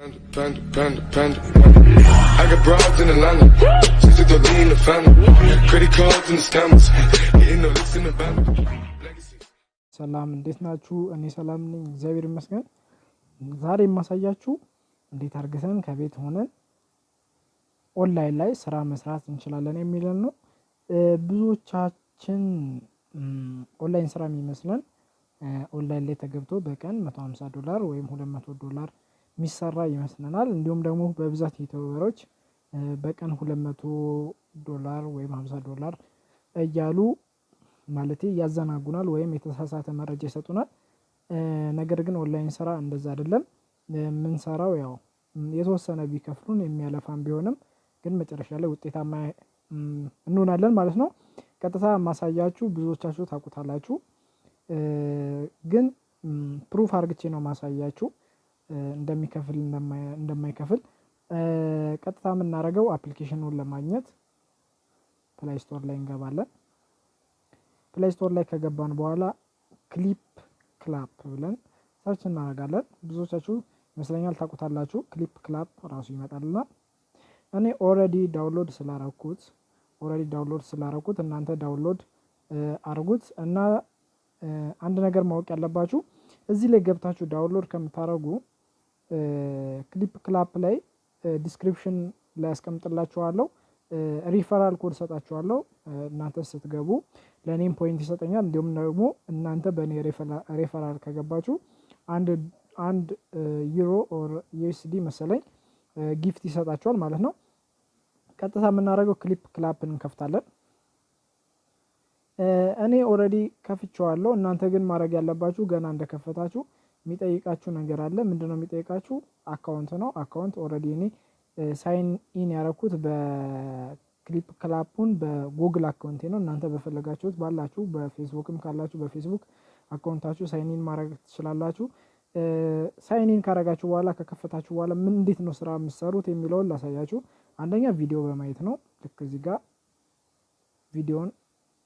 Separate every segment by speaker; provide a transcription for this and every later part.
Speaker 1: I got broads in Atlanta, just to lean in the family, credit cards and the scammers, hitting the licks in the band.
Speaker 2: ሰላም እንዴት ናችሁ? እኔ ሰላም ነኝ፣ እግዚአብሔር ይመስገን። ዛሬ የማሳያችሁ እንዴት አድርገን ከቤት ሆነን ኦንላይን ላይ ስራ መስራት እንችላለን የሚለን ነው። ብዙዎቻችን ኦንላይን ስራ የሚመስለን ኦንላይን ላይ ተገብቶ በቀን $150 ወይም $200 የሚሰራ ይመስለናል። እንዲሁም ደግሞ በብዛት ዩቲዩበሮች በቀን $200 ወይም $50 እያሉ ማለቴ ያዘናጉናል ወይም የተሳሳተ መረጃ ይሰጡናል። ነገር ግን ኦንላይን ስራ እንደዛ አይደለም። ምን ሰራው ያው የተወሰነ ቢከፍሉን የሚያለፋም ቢሆንም ግን መጨረሻ ላይ ውጤታማ እንሆናለን ማለት ነው። ቀጥታ ማሳያችሁ ብዙዎቻችሁ ታውቁታላችሁ፣ ግን ፕሩፍ አርግቼ ነው ማሳያችሁ እንደሚከፍል እንደማይከፍል። ቀጥታ የምናደርገው አፕሊኬሽኑን ለማግኘት ፕሌይ ስቶር ላይ እንገባለን። ፕሌይ ስቶር ላይ ከገባን በኋላ ክሊፕክላፕ ብለን ሰርች እናደርጋለን። ብዙዎቻችሁ ይመስለኛል ታውቁታላችሁ። ክሊፕክላፕ ራሱ ይመጣልና እኔ ኦልሬዲ ዳውንሎድ ስላረኩት እናንተ ዳውንሎድ አርጉት። እና አንድ ነገር ማወቅ ያለባችሁ እዚህ ላይ ገብታችሁ ዳውንሎድ ከምታረጉ ክሊፕክላፕ ላይ ዲስክሪፕሽን ላይ አስቀምጥላችኋለሁ፣ ሪፈራል ኮድ ሰጣችኋለሁ። እናንተ ስትገቡ ለኔም ፖይንት ይሰጠኛል። እንዲሁም ደግሞ እናንተ በኔ ሪፈራል ከገባችሁ አንድ ዩሮ ኦር ዩኤስዲ መሰለኝ ጊፍት ይሰጣችኋል ማለት ነው። ቀጥታ የምናደርገው ክሊፕክላፕን እንከፍታለን። እኔ ኦልሬዲ ከፍቼዋለሁ። እናንተ ግን ማድረግ ያለባችሁ ገና እንደከፈታችሁ የሚጠይቃችሁ ነገር አለ። ምንድነው የሚጠይቃችሁ? አካውንት ነው። አካውንት ኦልሬዲ እኔ ሳይን ኢን ያረኩት በክሊፕክላፑን በጉግል አካውንቴ ነው። እናንተ በፈለጋችሁት ባላችሁ በፌስቡክም ካላችሁ በፌስቡክ አካውንታችሁ ሳይን ኢን ማድረግ ትችላላችሁ። ሳይን ኢን ካረጋችሁ በኋላ ከከፈታችሁ በኋላ ምን እንዴት ነው ስራ የምትሰሩት የሚለውን ላሳያችሁ። አንደኛ ቪዲዮ በማየት ነው። ልክ እዚህ ጋር ቪዲዮን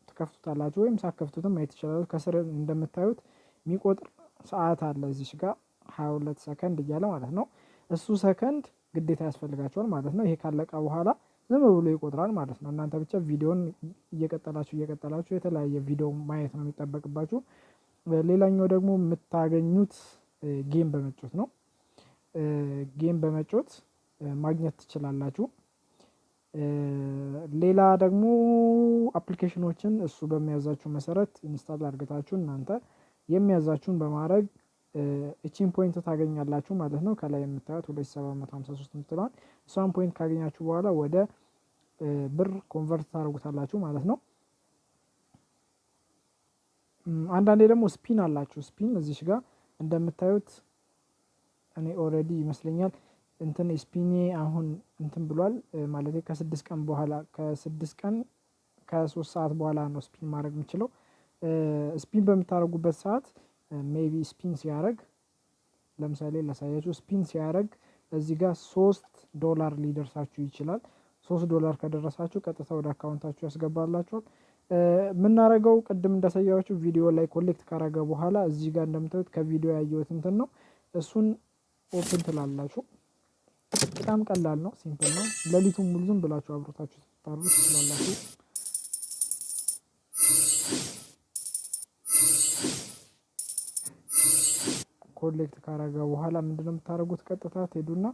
Speaker 2: ትከፍቱታላችሁ ወይም ሳትከፍቱትም ማየት ትችላላችሁ። ከስር እንደምታዩት የሚቆጥር ሰዓት አለ እዚህ ጋር 22 ሰከንድ እያለ ማለት ነው። እሱ ሰከንድ ግዴታ ያስፈልጋቸዋል ማለት ነው። ይሄ ካለቀ በኋላ ዝም ብሎ ይቆጥራል ማለት ነው። እናንተ ብቻ ቪዲዮን እየቀጠላችሁ የተለያየ ቪዲዮ ማየት ነው የሚጠበቅባችሁ። ሌላኛው ደግሞ የምታገኙት ጌም በመጫወት ነው። ጌም በመጫወት ማግኘት ትችላላችሁ። ሌላ ደግሞ አፕሊኬሽኖችን እሱ በሚያዛችሁ መሰረት ኢንስታል አድርጋችሁ እናንተ የሚያዛችሁን በማድረግ እቺን ፖይንት ታገኛላችሁ ማለት ነው። ከላይ የምታዩት 2753 የምትለዋን እሷን ፖይንት ካገኛችሁ በኋላ ወደ ብር ኮንቨርት ታደርጉታላችሁ ማለት ነው። አንዳንዴ ደግሞ ስፒን አላችሁ። ስፒን እዚህ ጋር እንደምታዩት እኔ ኦልሬዲ ይመስለኛል እንትን ስፒኔ አሁን እንትን ብሏል ማለት ከ6 ቀን በኋላ ከ3 ሰዓት በኋላ ነው ስፒን ማድረግ የምችለው። ስፒን በምታደርጉበት ሰዓት ሜቢ ስፒን ሲያደርግ ለምሳሌ ላሳያችሁ። ስፒን ሲያደርግ እዚህ ጋር $3 ሊደርሳችሁ ይችላል። $3 ከደረሳችሁ ቀጥታ ወደ አካውንታችሁ ያስገባላችኋል። የምናደርገው ቅድም እንዳሳያችሁ ቪዲዮ ላይ ኮሌክት ካረገ በኋላ እዚህ ጋር እንደምታዩት ከቪዲዮ ያየሁት እንትን ነው። እሱን ኦፕን ትላላችሁ። በጣም ቀላል ነው፣ ሲምፕል ነው። ሌሊቱን ሙሉ ዝም ብላችሁ አብሮታችሁ ታሩ ትችላላችሁ። ኮሌክት ካረገ በኋላ ምንድነው የምታደርጉት? ቀጥታ ትሄዱና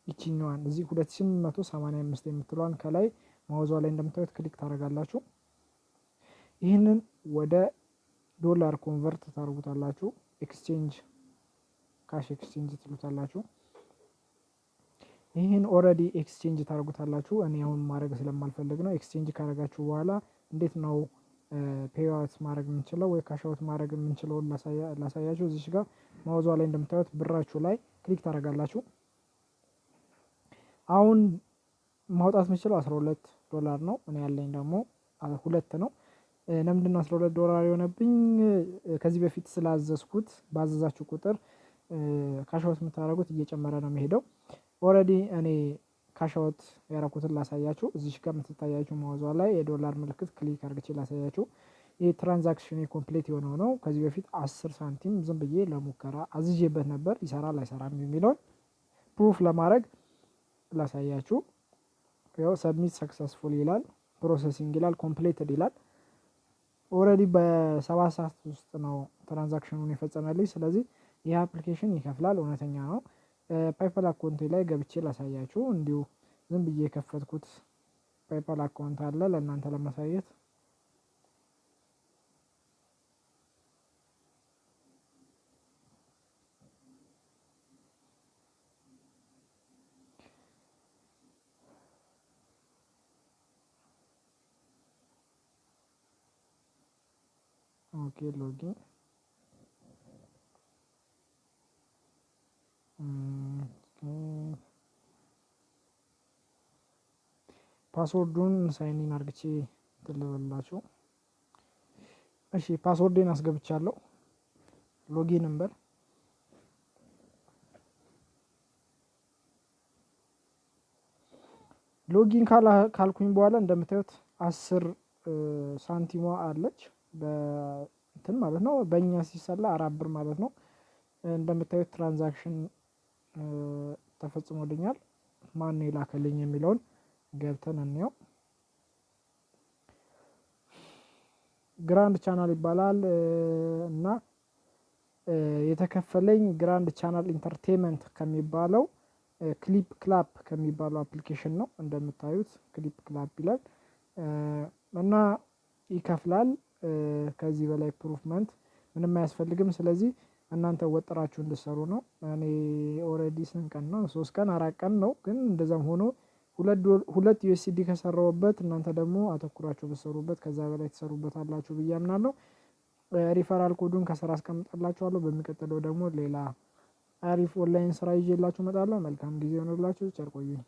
Speaker 2: ይቺኛዋን እዚህ 2885 የምትሏን ከላይ ማውዟ ላይ እንደምታዩት ክሊክ ታረጋላችሁ። ይህንን ወደ ዶላር ኮንቨርት ታደርጉታላችሁ። ኤክስቼንጅ ካሽ ኤክስቼንጅ ትሉታላችሁ። ይህን ኦልሬዲ ኤክስቼንጅ ታደርጉታላችሁ። እኔ አሁን ማድረግ ስለማልፈልግ ነው። ኤክስቼንጅ ካረጋችሁ በኋላ እንዴት ነው ፔይአውት ማድረግ የምንችለው ወይ ካሽአውት ማድረግ የምንችለው ላሳያችሁ። እዚህ ጋር ማውዟ ላይ እንደምታዩት ብራችሁ ላይ ክሊክ ታደርጋላችሁ። አሁን ማውጣት የምችለው $12 ነው። እኔ ያለኝ ደግሞ 2 ነው። ለምንድነው $12 የሆነብኝ? ከዚህ በፊት ስላዘዝኩት ባዘዛችሁ ቁጥር ካሽአውት የምታደርጉት እየጨመረ ነው የሚሄደው። ኦልሬዲ እኔ ካሽአውት ያረኩትን ላሳያችሁ። እዚህ ጋር የምትታያችሁ ማውዟ ላይ የዶላር ምልክት ክሊክ አድርጌ ላሳያችሁ። ይሄ ትራንዛክሽን ኮምፕሊት የሆነው ነው። ከዚህ በፊት 10 ሳንቲም ዝም ብዬ ለሙከራ አዝዤበት ነበር ይሰራል አይሰራም የሚለውን ፕሩፍ ለማድረግ ላሳያችሁ። ያው ሰብሚት ሰክሰስፉል ይላል፣ ፕሮሰሲንግ ይላል፣ ኮምፕሊትድ ይላል። ኦልሬዲ በ7 ሰዓት ውስጥ ነው ትራንዛክሽኑን የፈጸመልኝ። ስለዚህ ይህ አፕሊኬሽን ይከፍላል፣ እውነተኛ ነው። ፔይፓል አካውንቴ ላይ ገብቼ ላሳያችሁ። እንዲሁ ዝም ብዬ የከፈትኩት ፔይፓል አካውንት አለ ለእናንተ ለማሳየት። ኦኬ ሎጊን ፓስወርዱን ሳይኒን አርግቼ ትልበላችሁ። እሺ ፓስወርዴን አስገብቻለሁ። ሎጊን እንበል። ሎጊን ካልኩኝ በኋላ እንደምታዩት 10 ሳንቲሟ አለች በእንትን ማለት ነው። በእኛ ሲሰላ 4 ብር ማለት ነው። እንደምታዩት ትራንዛክሽን ተፈጽሞልኛል። ማን የላከልኝ የሚለውን ገብተን እንየው። ግራንድ ቻናል ይባላል እና የተከፈለኝ ግራንድ ቻናል ኢንተርቴንመንት ከሚባለው ክሊፕ ክላፕ ከሚባለው አፕሊኬሽን ነው። እንደምታዩት ክሊፕ ክላፕ ይላል እና ይከፍላል። ከዚህ በላይ ፕሩፍመንት ምንም አያስፈልግም። ስለዚህ እናንተ ወጥራችሁ እንድትሰሩ ነው። እኔ ኦልሬዲ ስንት ቀን ነው? 3 ቀን 4 ቀን ነው። ግን እንደዛም ሆኖ 2 ዩኤስዲ ከሰራውበት እናንተ ደግሞ አተኩራችሁ ብትሰሩበት ከዛ በላይ ትሰሩበታላችሁ ብዬ አምናለሁ። ሪፈራል ኮዱን ከስራ አስቀምጣላችኋለሁ። በሚቀጥለው ደግሞ ሌላ አሪፍ ኦንላይን ስራ ይዤላችሁ እመጣለሁ። መልካም ጊዜ ሆነላችሁ። ቸር ቆዩኝ።